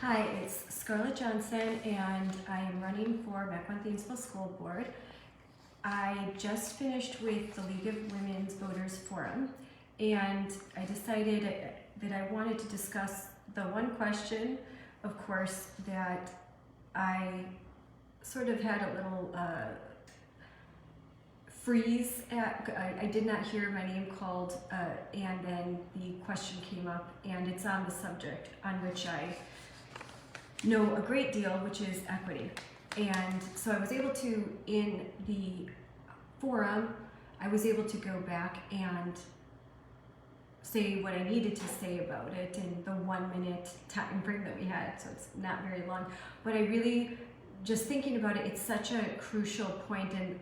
Hi, it's Scarlett Johnson, and I am running for Mequon-Thiensville School Board. I just finished with the League of Women's Voters Forum, and I decided that I wanted to discuss the one question, of course, that I sort of had a little freeze at. I did not hear my name called, and then the question came up, and it's on the subject on which I know a great deal, which is equity. And so I was able to, in the forum, I was able to go back and say what I needed to say about it in the 1 minute time frame that we had, so it's not very long. But I really, just thinking about it, it's such a crucial point. And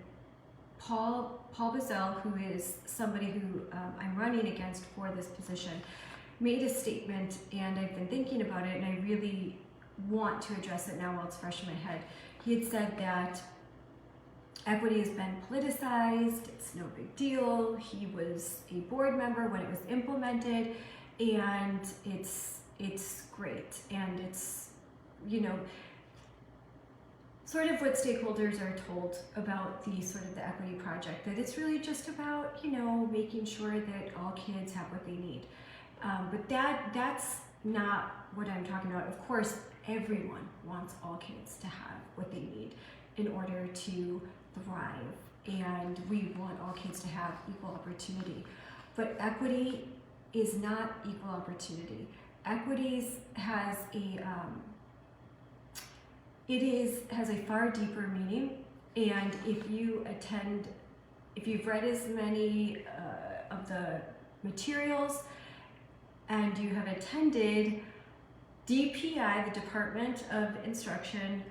Paul Bazell, who is somebody who I'm running against for this position, made a statement, and I've been thinking about it, and I really want to address it now while it's fresh in my head. He had said that equity has been politicized, it's no big deal. He was a board member when it was implemented, and it's great, and it's, you know, sort of what stakeholders are told about the sort of the equity project, that it's really just about, you know, making sure that all kids have what they need. But that's not what I'm talking about. Of course, everyone wants all kids to have what they need in order to thrive, and we want all kids to have equal opportunity. But equity is not equal opportunity. Equity has a far deeper meaning, and if you've read as many of the materials and you have attended DPI, the Department of Instruction,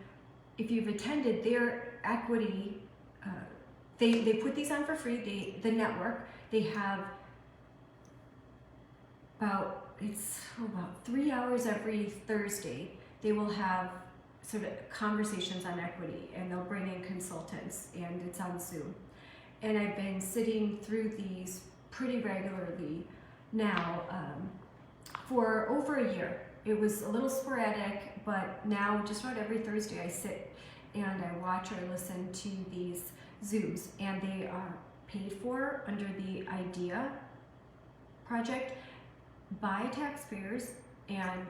if you've attended their equity, they put these on for free. The network, they have about 3 hours every Thursday. They will have sort of conversations on equity, and they'll bring in consultants, and it's on Zoom. And I've been sitting through these pretty regularly now for over a year. It was a little sporadic, but now just about every Thursday I sit and I watch or listen to these Zooms, and they are paid for under the IDEA project by taxpayers, and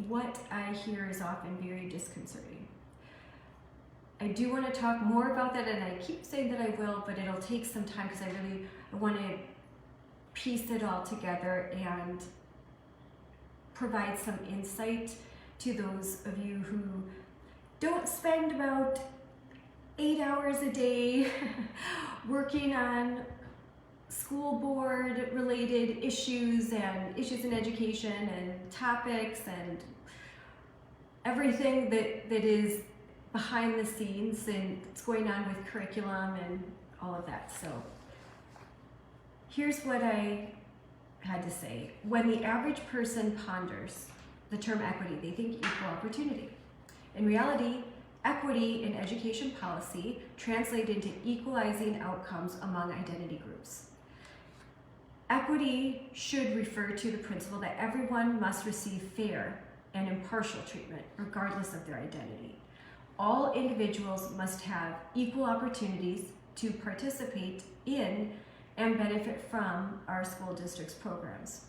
what I hear is often very disconcerting. I do want to talk more about that, and I keep saying that I will, but it'll take some time because I want to piece it all together and provide some insight to those of you who don't spend about 8 hours a day working on school board related issues and issues in education and topics and everything that is behind the scenes and what's going on with curriculum and all of that. So here's what I had to say. When the average person ponders the term equity, they think equal opportunity. In reality, equity in education policy translates into equalizing outcomes among identity groups. Equity should refer to the principle that everyone must receive fair and impartial treatment, regardless of their identity. All individuals must have equal opportunities to participate in and benefit from our school district's programs.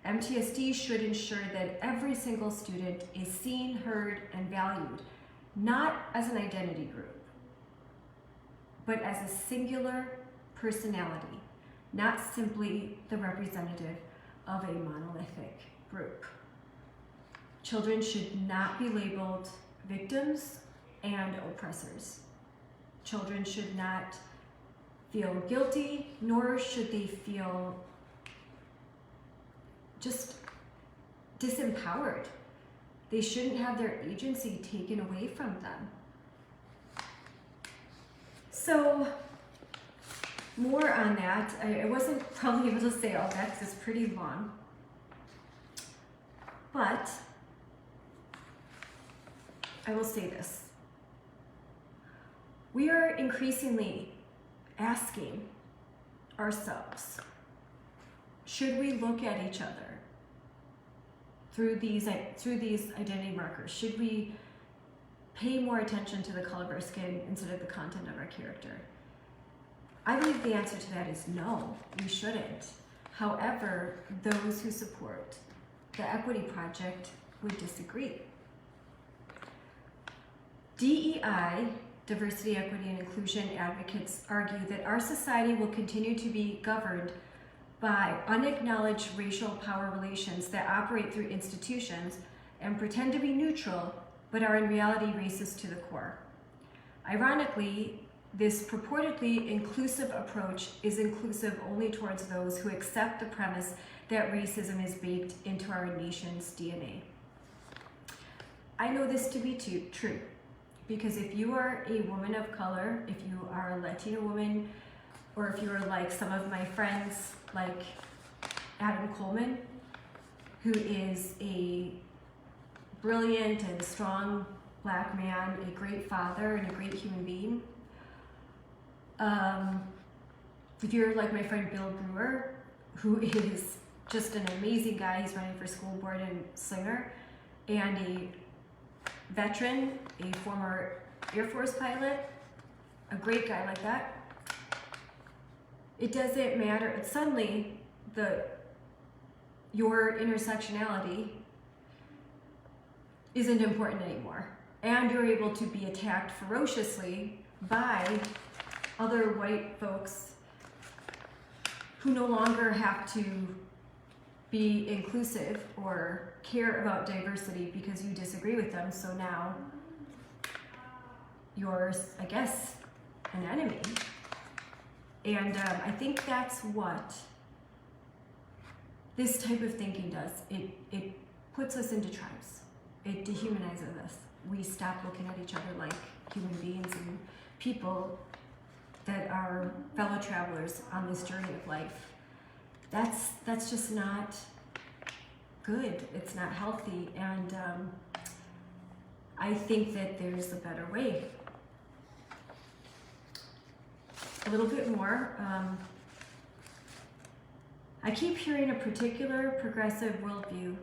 MTSD should ensure that every single student is seen, heard, and valued, not as an identity group, but as a singular personality, not simply the representative of a monolithic group. Children should not be labeled victims and oppressors. Children should not feel guilty, nor should they feel just disempowered. They shouldn't have their agency taken away from them. So, more on that. I wasn't probably able to say all that because it's pretty long. But I will say this. We are increasingly asking ourselves, should we look at each other through these identity markers? Should we pay more attention to the color of our skin instead of the content of our character? I believe the answer to that is no, we shouldn't. However, those who support the Equity Project would disagree. DEI, diversity, equity, and inclusion advocates argue that our society will continue to be governed by unacknowledged racial power relations that operate through institutions and pretend to be neutral, but are in reality racist to the core. Ironically, this purportedly inclusive approach is inclusive only towards those who accept the premise that racism is baked into our nation's DNA. I know this to be true, because if you are a woman of color, if you are a Latina woman, or if you are like some of my friends, like Adam Coleman, who is a brilliant and strong Black man, a great father, and a great human being. If you're like my friend Bill Brewer, who is just an amazing guy, he's running for school board and singer, and a veteran, a former Air Force pilot, a great guy like that. It doesn't matter. Suddenly, your intersectionality isn't important anymore. And you're able to be attacked ferociously by other white folks who no longer have to be inclusive or care about diversity because you disagree with them. So now you're, I guess, an enemy. And I think that's what this type of thinking does. It puts us into tribes. It dehumanizes us. We stop looking at each other like human beings and people that are fellow travelers on this journey of life. That's just not good. It's not healthy. And I think that there's a better way. A little bit more. I keep hearing a particular progressive worldview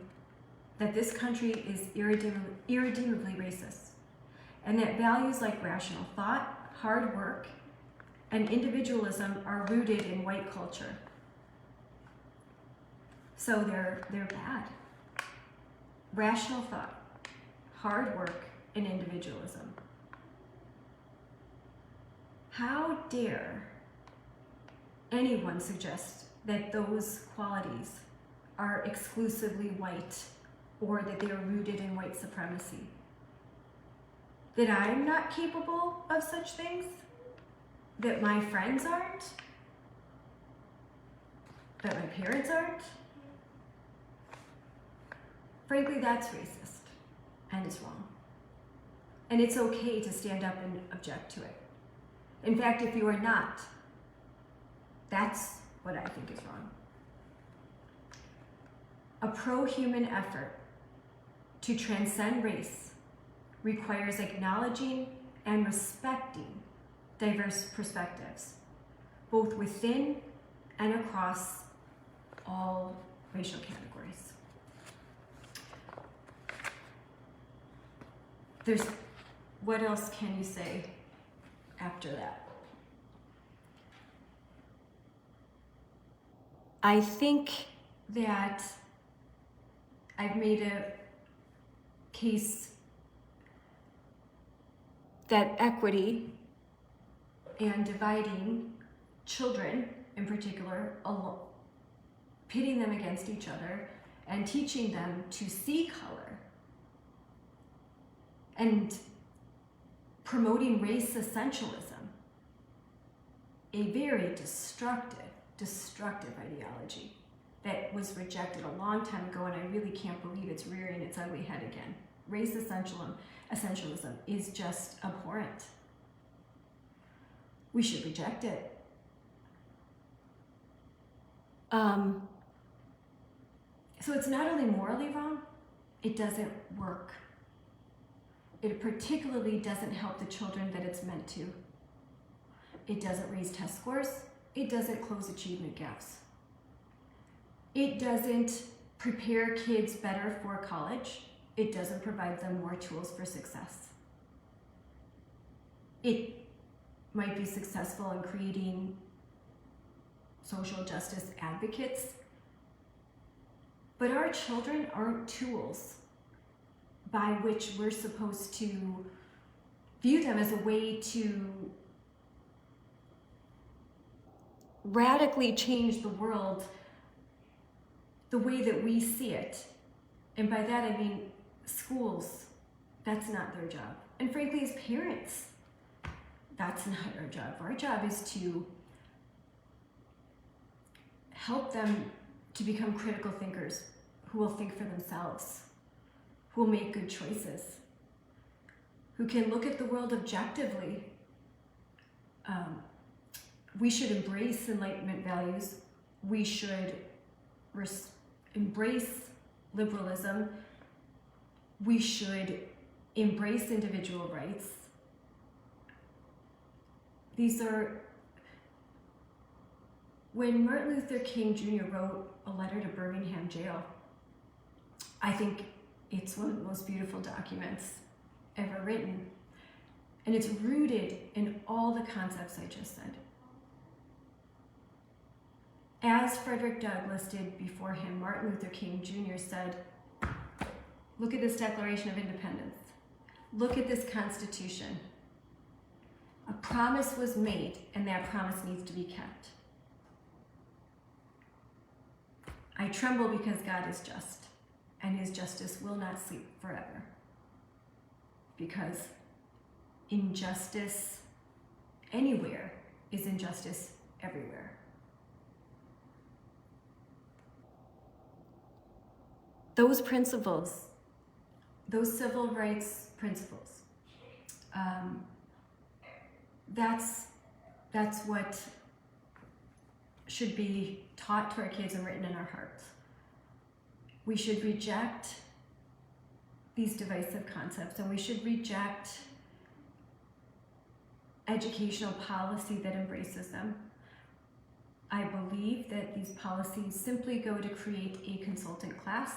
that this country is irredeemably racist, and that values like rational thought, hard work, and individualism are rooted in white culture. So they're bad. Rational thought, hard work, and individualism. How dare anyone suggest that those qualities are exclusively white or that they are rooted in white supremacy? That I'm not capable of such things? That my friends aren't? That my parents aren't? Frankly, that's racist, and it's wrong. And it's okay to stand up and object to it. In fact, if you are not, that's what I think is wrong. A pro-human effort to transcend race requires acknowledging and respecting diverse perspectives, both within and across all racial categories. What else can you say after that? I think that I've made a case that equity and dividing children in particular, pitting them against each other and teaching them to see color and promoting race essentialism, a very destructive ideology that was rejected a long time ago, and I really can't believe it's rearing its ugly head again. Race essentialism is just abhorrent. We should reject it. So it's not only morally wrong, it doesn't work. It particularly doesn't help the children that it's meant to. It doesn't raise test scores. It doesn't close achievement gaps. It doesn't prepare kids better for college. It doesn't provide them more tools for success. It might be successful in creating social justice advocates, but our children aren't tools by which we're supposed to view them as a way to radically change the world the way that we see it. And by that I mean schools, that's not their job. And frankly, as parents, that's not our job. Our job is to help them to become critical thinkers who will think for themselves, who will make good choices, who can look at the world objectively. We should embrace Enlightenment values. We should embrace liberalism. We should embrace individual rights. When Martin Luther King Jr. wrote a letter to Birmingham jail, I think it's one of the most beautiful documents ever written. And it's rooted in all the concepts I just said. As Frederick Douglass did before him, Martin Luther King Jr. said, look at this Declaration of Independence. Look at this Constitution. A promise was made, and that promise needs to be kept. I tremble because God is just, and his justice will not sleep forever. Because injustice anywhere is injustice everywhere. Those principles, those civil rights principles, that's what should be taught to our kids and written in our hearts. We should reject these divisive concepts, and we should reject educational policy that embraces them. I believe that these policies simply go to create a consultant class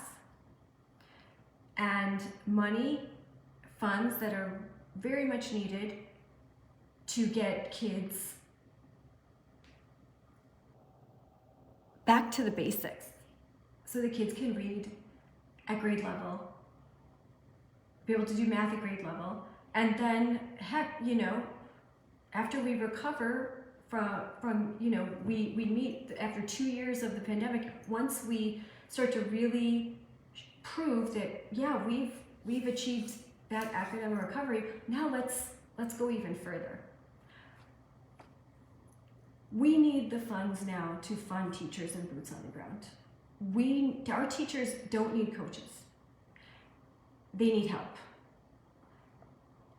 and money, funds that are very much needed to get kids back to the basics so the kids can read at grade level, be able to do math at grade level, and then after we recover from we meet after 2 years of the pandemic, once we start to really prove that, yeah, we've achieved that academic recovery, now let's go even further. We need the funds now to fund teachers and boots on the ground. Our teachers don't need coaches. They need help.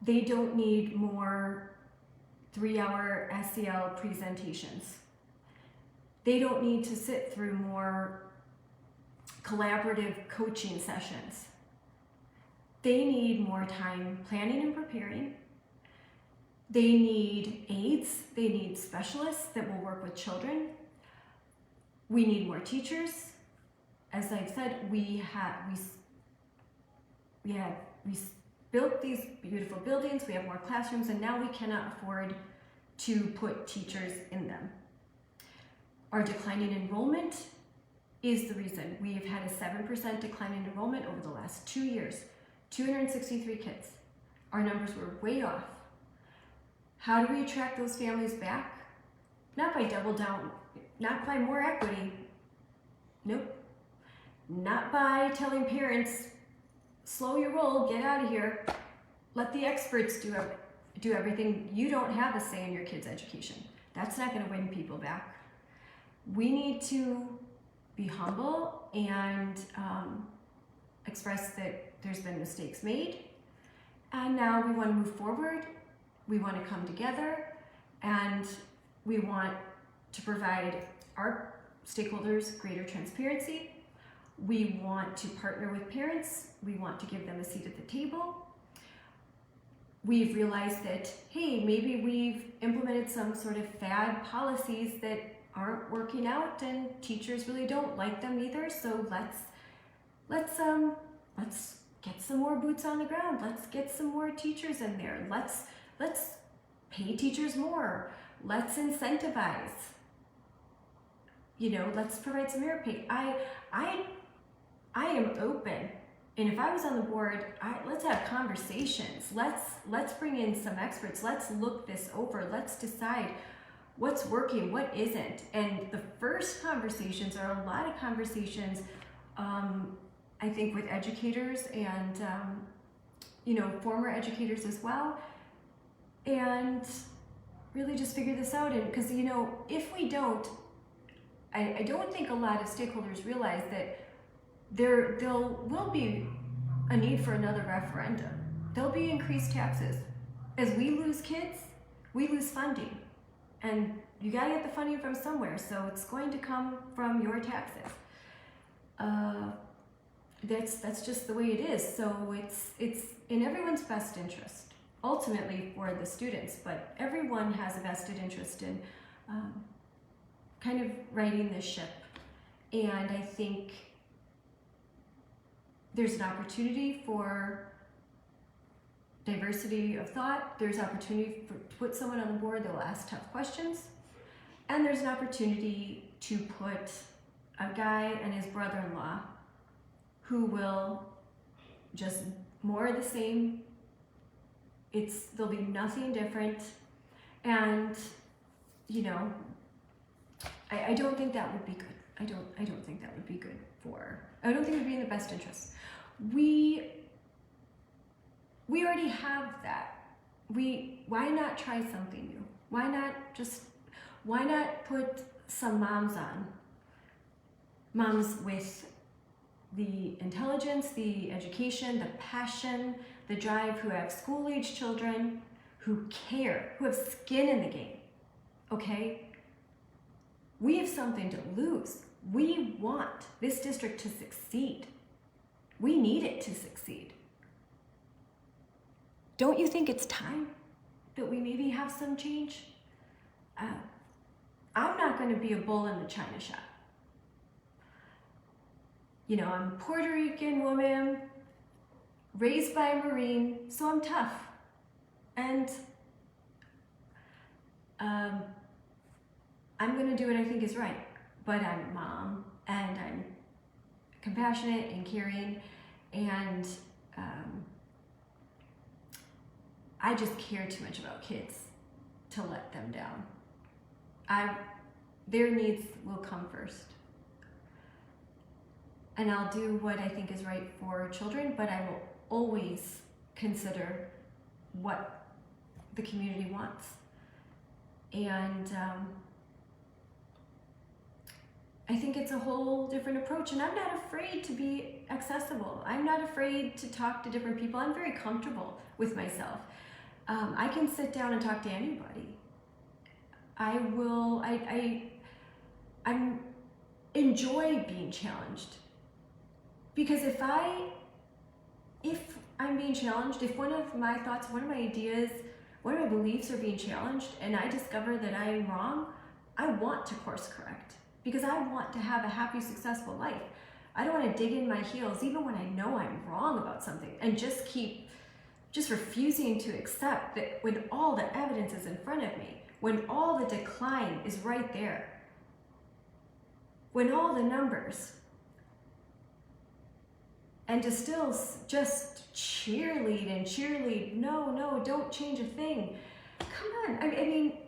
They don't need more 3-hour SEL presentations. They don't need to sit through more collaborative coaching sessions. They need more time planning and preparing. They need aides. They need specialists that will work with children. We need more teachers. As I've said, we built these beautiful buildings, we have more classrooms, and now we cannot afford to put teachers in them. Our declining enrollment is the reason. We have had a 7% decline in enrollment over the last 2 years, 263 kids. Our numbers were way off. How do we attract those families back? Not by double down, not by more equity. Nope. Not by telling parents, slow your roll, get out of here. Let the experts do everything. You don't have a say in your kids' education. That's not going to win people back. We need to be humble and express that there's been mistakes made. And now we want to move forward. We want to come together, and we want to provide our stakeholders greater transparency. We want to partner with parents. We want to give them a seat at the table. We've realized that, hey, maybe we've implemented some sort of fad policies that aren't working out, and teachers really don't like them either, so let's let's get some more boots on the ground. Let's get some more teachers in there. Let's pay teachers more. Let's incentivize. Let's provide some merit pay. I am open. And if I was on the board, let's have conversations. Let's bring in some experts. Let's look this over. Let's decide what's working, what isn't. And the first conversations are a lot of conversations, I think, with educators and former educators as well, and really just figure this out. And because if we don't, I don't think a lot of stakeholders realize that there will be a need for another referendum. There'll be increased taxes. As we lose kids, we lose funding. And you gotta get the funding from somewhere, so it's going to come from your taxes. That's just the way it is. So it's in everyone's best interest, ultimately for the students, but everyone has a vested interest in kind of righting this ship. And I think there's an opportunity for diversity of thought. There's opportunity to put someone on the board that will ask tough questions. And there's an opportunity to put a guy and his brother-in-law who will just more of the same. There'll be nothing different. And, I don't think that would be good. I don't think that would be good I don't think it would be in the best interest. We already have that. Why not try something new? Why not put some moms on? Moms with the intelligence, the education, the passion, the drive, who have school-age children, who care, who have skin in the game, okay? We have something to lose. We want this district to succeed. We need it to succeed. Don't you think it's time that we maybe have some change? I'm not going to be a bull in the china shop. I'm a Puerto Rican woman, raised by a Marine, so I'm tough. And I'm going to do what I think is right. But I'm a mom, and I'm compassionate and caring, and I just care too much about kids to let them down. Their needs will come first. And I'll do what I think is right for children, but I will always consider what the community wants. And I think it's a whole different approach, and I'm not afraid to be accessible. I'm not afraid to talk to different people. I'm very comfortable with myself. I can sit down and talk to anybody. I enjoy being challenged, because if I'm being challenged, if one of my thoughts, one of my ideas, one of my beliefs are being challenged, and I discover that I am wrong, I want to course correct, because I want to have a happy, successful life. I don't want to dig in my heels, even when I know I'm wrong about something, and just refusing to accept that when all the evidence is in front of me, when all the decline is right there, when all the numbers, and to still just cheerlead, no, don't change a thing. Come on, I mean,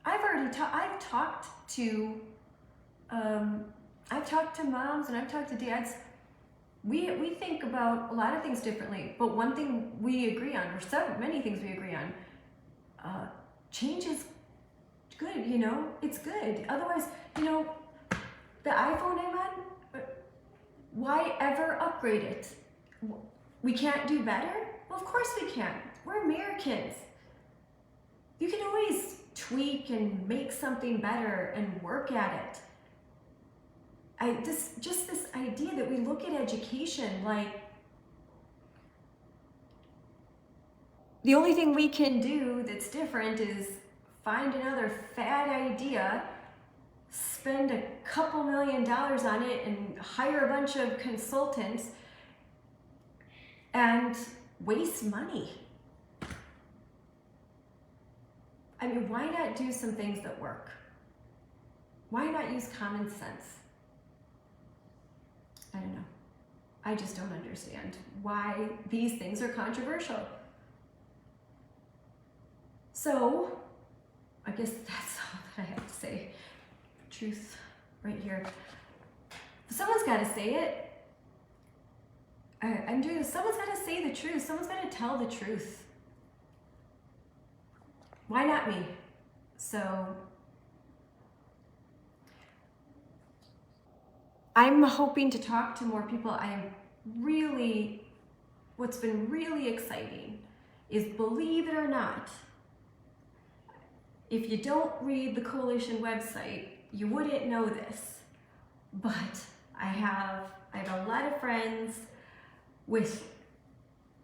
I've talked to moms, and I've talked to dads. We think about a lot of things differently, but one thing we agree on, or many things we agree on, change is good, it's good. Otherwise, the iPhone I'm on, why ever upgrade it? We can't do better? Well, of course we can. We're Americans. You can always tweak and make something better and work at it. Just this idea that we look at education like the only thing we can do that's different is find another fad idea, spend a couple $1 million on it and hire a bunch of consultants and waste money. I mean, why not do some things that work? Why not use common sense? I don't know. I just don't understand why these things are controversial. So, I guess that's all that I have to say. Truth right here. Someone's got to say it. I'm doing this. Someone's got to say the truth. Someone's got to tell the truth. Why not me? So, I'm hoping to talk to more people. What's been really exciting is, believe it or not, if you don't read the coalition website, you wouldn't know this, but I have a lot of friends with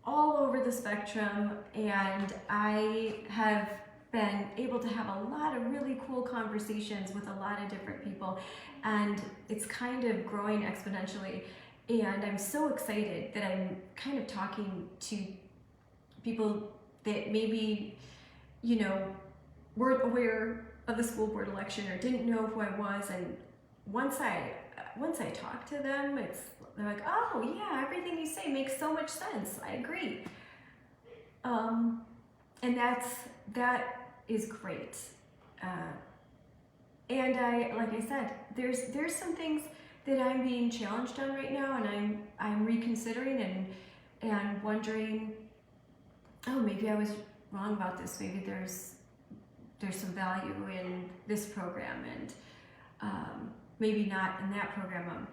all over the spectrum, and I have been able to have a lot of really cool conversations with a lot of different people, and it's kind of growing exponentially. And I'm so excited that I'm kind of talking to people that maybe, weren't aware of the school board election or didn't know who I was. And once I talk to them, they're like, oh yeah, everything you say makes so much sense. I agree. And that is great. And like I said, there's some things that I'm being challenged on right now, and I'm reconsidering and wondering, oh, maybe I was wrong about this. Maybe there's some value in this program, and maybe not in that program.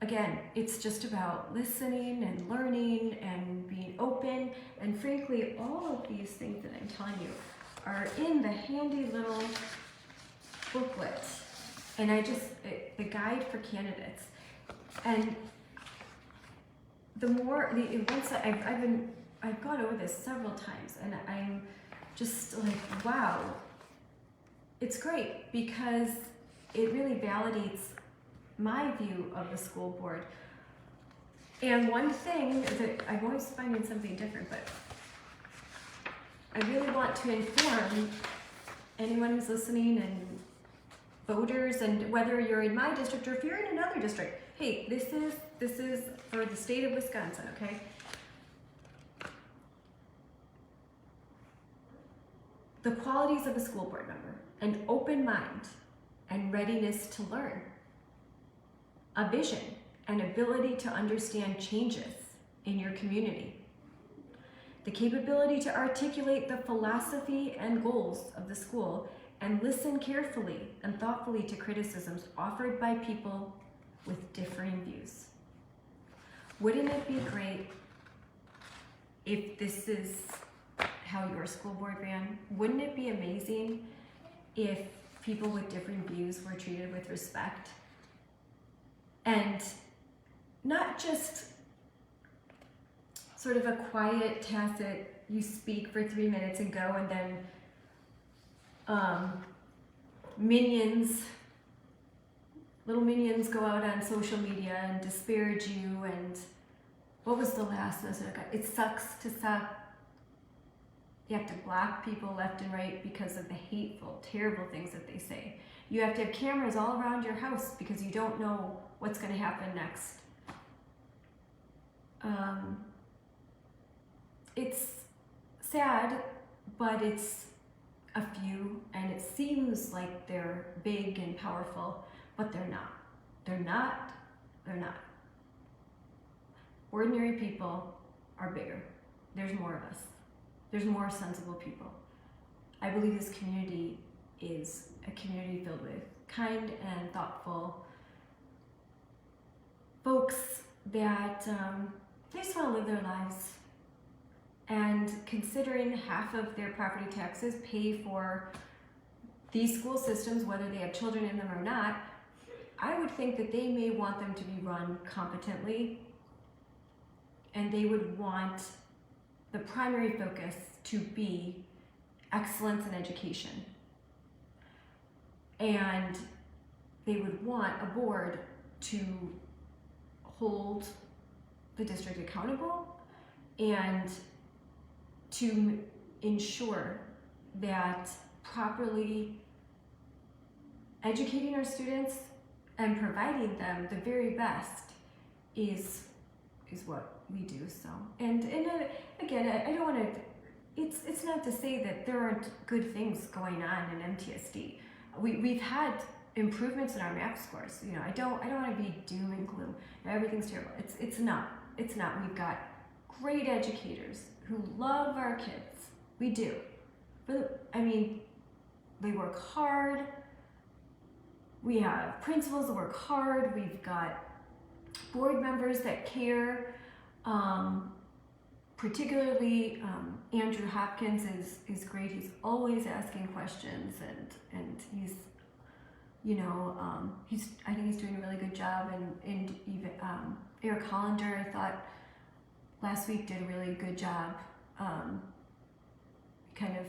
Again, it's just about listening and learning and being open. And frankly, all of these things that I'm telling you are in the handy little booklet. And the guide for candidates. And I've gone over this several times, and I'm just like, wow, it's great because it really validates my view of the school board. And one thing that I'm always finding something different, but I really want to inform anyone who's listening and voters, and whether you're in my district or if you're in another district, hey, this is for the state of Wisconsin, okay? The qualities of a school board member: an open mind and readiness to learn, a vision and ability to understand changes in your community, the capability to articulate the philosophy and goals of the school and listen carefully and thoughtfully to criticisms offered by people with differing views. Wouldn't it be great if this is how your school board ran? Wouldn't it be amazing if people with different views were treated with respect? And not just sort of a quiet, tacit, you speak for 3 minutes and go, and then little minions go out on social media and disparage you. And what was the last message I got? It sucks to suck. You have to block people left and right because of the hateful, terrible things that they say. You have to have cameras all around your house because you don't know what's going to happen next. It's sad, but it's a few, and it seems like they're big and powerful, but they're not. They're not. Ordinary people are bigger. There's more of us. There's more sensible people. I believe this community is a community filled with kind and thoughtful folks that they just want to live their lives. And considering half of their property taxes pay for these school systems, whether they have children in them or not, I would think that they may want them to be run competently, and they would want the primary focus to be excellence in education. and they would want a board to hold the district accountable and to ensure that properly educating our students and providing them the very best is what we do. So, and again, I don't want to. It's not to say that there aren't good things going on in MTSD. We've had improvements in our math scores. You know, I don't want to be doom and gloom. Everything's terrible. It's not. It's not. We've got great educators who love our kids. We do. But I mean, they work hard. We have principals that work hard. We've got board members that care. Particularly Andrew Hopkins is great. He's always asking questions, and he's, you know, I think he's doing a really good job. And even Eric Hollander, I thought last week did a really good job. Kind of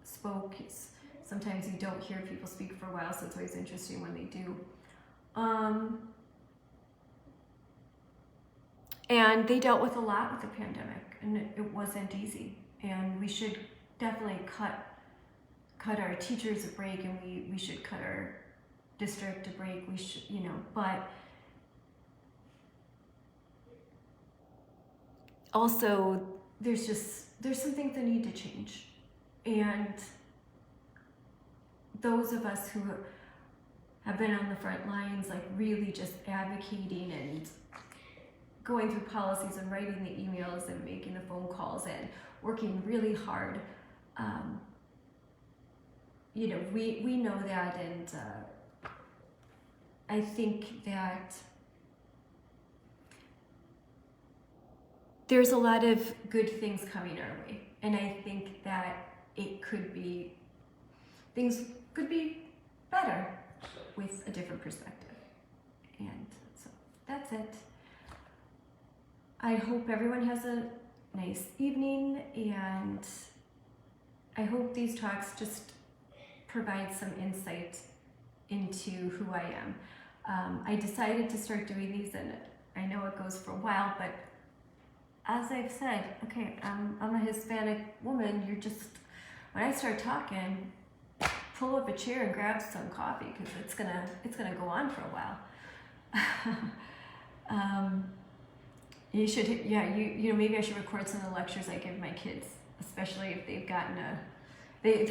spoke. Sometimes you don't hear people speak for a while, so it's always interesting when they do. And they dealt with a lot with the pandemic, and it wasn't easy. And we should definitely cut our teachers a break, and we should cut our district a break. We should, you know, but also there's some things that need to change. And those of us who have been on the front lines, like really just advocating and going through policies and writing the emails and making the phone calls and working really hard, you know, we know that, and I think that there's a lot of good things coming our way, and I think that things could be better with a different perspective. And so that's it. I hope everyone has a nice evening, and I hope these talks just provide some insight into who I am. I decided to start doing these, and I know it goes for a while, but as I've said, okay, I'm a Hispanic woman. When I start talking, pull up a chair and grab some coffee, because it's gonna go on for a while. You should, yeah, you know, maybe I should record some of the lectures I give my kids, especially if they've gotten they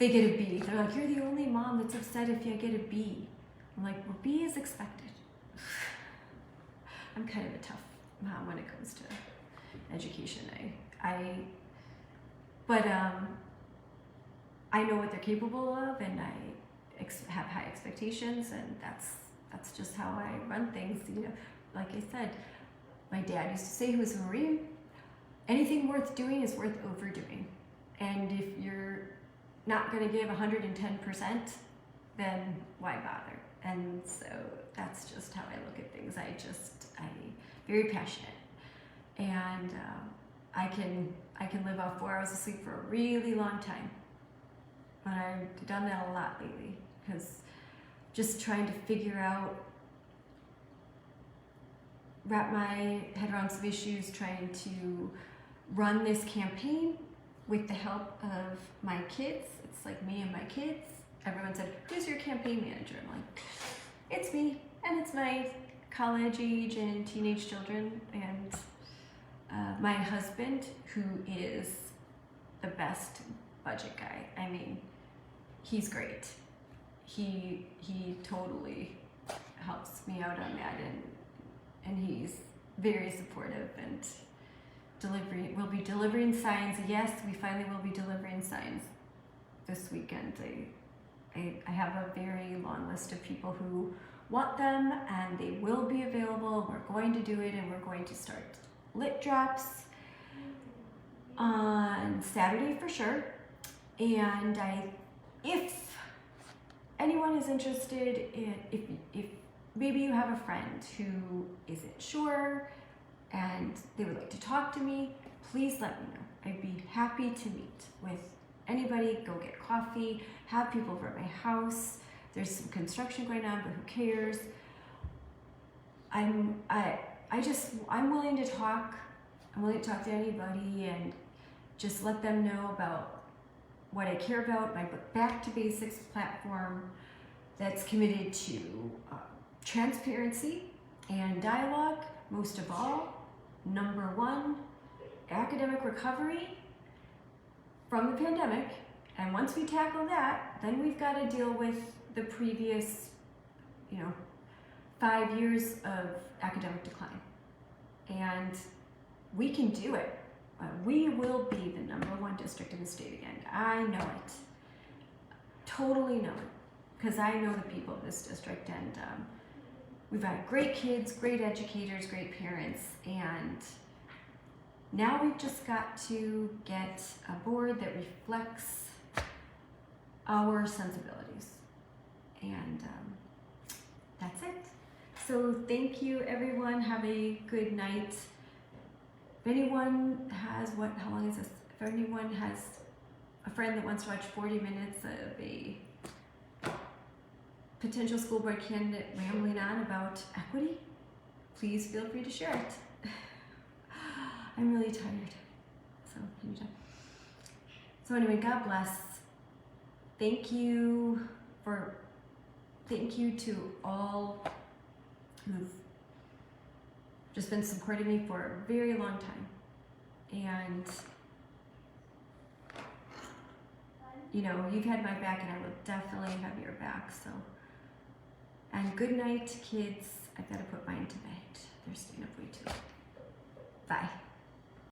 get a B. They're like, you're the only mom that's upset if you get a B. I'm like, well, B is expected. I'm kind of a tough mom when it comes to education. But I know what they're capable of, and I have high expectations, and that's just how I run things. You know, like I said, my dad used to say, he was a Marine, anything worth doing is worth overdoing. And if you're not going to give 110%, then why bother? And so that's just how I look at things. I'm very passionate, and I can live off 4 hours of sleep for a really long time. But I've done that a lot lately, because just trying to figure out, wrap my head around some issues, trying to run this campaign with the help of my kids. It's like me and my kids. Everyone said, who's your campaign manager? I'm like, it's me, and it's my college age and teenage children, and my husband, who is the best budget guy. I mean, he's great. He totally helps me out on that, and he's very supportive, and we'll be delivering signs. Yes, we finally will be delivering signs this weekend. I have a very long list of people who want them, and they will be available. We're going to do it, and we're going to start lit drops on Saturday for sure. And if anyone is interested in, if maybe you have a friend who isn't sure and they would like to talk to me, please let me know. I'd be happy to meet with anybody, go get coffee, have people over at my house. There's some construction going on, but who cares? I'm willing to talk. I'm willing to talk to anybody and just let them know about what I care about. My Back to Basics platform that's committed to transparency and dialogue, most of all. Number one, academic recovery from the pandemic. And once we tackle that, then we've got to deal with the previous, 5 years of academic decline. And we can do it. We will be the #1 district in the state again. I know it. Totally know it. Because I know the people of this district, and we've got great kids, great educators, great parents, and now we've just got to get a board that reflects our sensibilities. And that's it. So thank you, everyone. Have a good night. If anyone has, how long is this? If anyone has a friend that wants to watch 40 minutes of a potential school board candidate rambling on about equity, please feel free to share it. I'm really tired. So anyway, God bless. Thank you to all who've just been supporting me for a very long time. And you've had my back, and I will definitely have your back. So, and good night, kids. I've got to put mine to bed. They're staying up way too late. Bye.